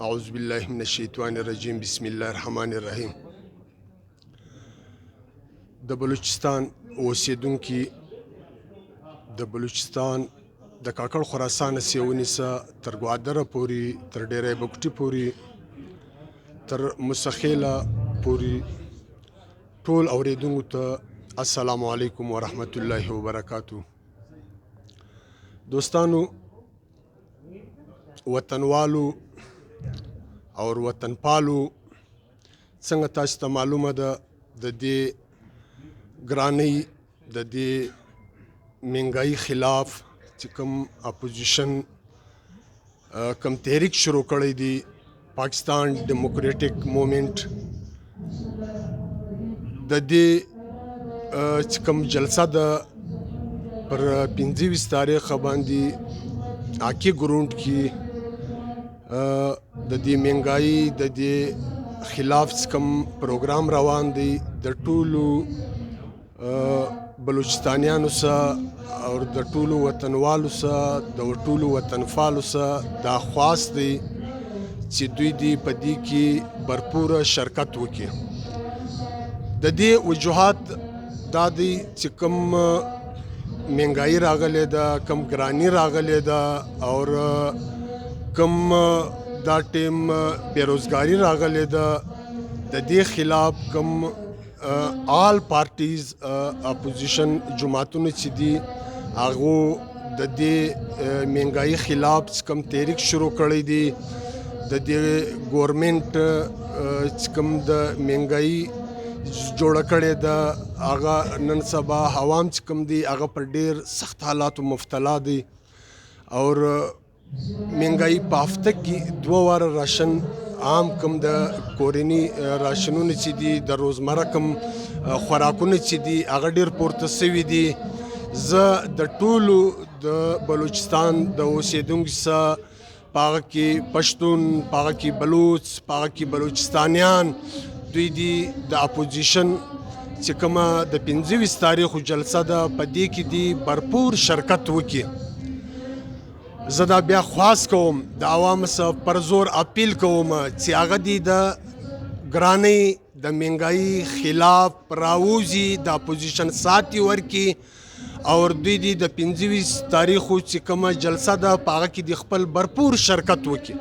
اعوذ بالله من الشیطان الرجیم بسم الله الرحمن الرحیم. د بلوچستان اوسیدونکي د بلوچستان د کاکړ خراسان سیونیسه تر ګوادره پورې تر ډیری بکټي پورې تر مسخیله پورې ټول اوریدونکو ته السلام علیکم ورحمت الله وبرکاتو. دوستانو، وطنوالو او وطن پالو، څنګه تاسو ته معلومه ده د دې ګرانۍ د دې مهنګایي خلاف چې کوم اپوزیشن کوم تحریک شروع کړی دی پاکستان ډیموکریټک موومنټ، د دې چې کوم جلسه ده پر 25 تاریخ باندې آکی ګروند کې د دې مهنګایي د دې خلاف کوم پروګرام روان دی د ټولو بلوچستانیانو سره او د ټولو وطنوالو سره د ټولو وطنفالو سره دا خواست دی چې دوی دې په دې کې بھرپوره شرکت وکړي. د دې وجوهات دا دی چې کوم مهنګایي راغلی ده، کم ګرانی راغلی ده او کم دا ټیم بیروزګاری راغلی ده، د دې خلاف کم آل پارټیز اپوزیشن جماعتونه چې دي هغه د دې مهنګایي خلاف کم تحریک شروع کړی دی. د دې ګورنمنت چې کوم د مهنګایي جوړه کړې ده هغه نن سبا عوام چې کوم دي هغه پر ډیر سخت حالاتو مبتلا دي او مهنګایي په هفته کې 2 واره راشن عام کوم د کورني راشنونه چې دي د روزمره کوم خوراکونه چې دي هغه ډیر پورته سوي دي. زه د ټولو د بلوچستان د اوسیدونکو سره پاغه کې پښتون، پاغه کې بلوچ، پاغه کې بلوچستانیان دوی دي د اپوزیشن چې کومه د 25 تاریخ جلسه ده په دې کې دي بھرپور شرکت وکړي. زه دا بیا خواست کوم د عوامو سره پر زور اپیل کوم چې هغه دي د ګرانۍ د مهنګایي خلاف راووځي، د اپوزیشن ساتي ورکړي او دوی دي د 25 تاریخو چې کومه جلسه ده په هغه کې د خپل بھرپور شرکت وکړي.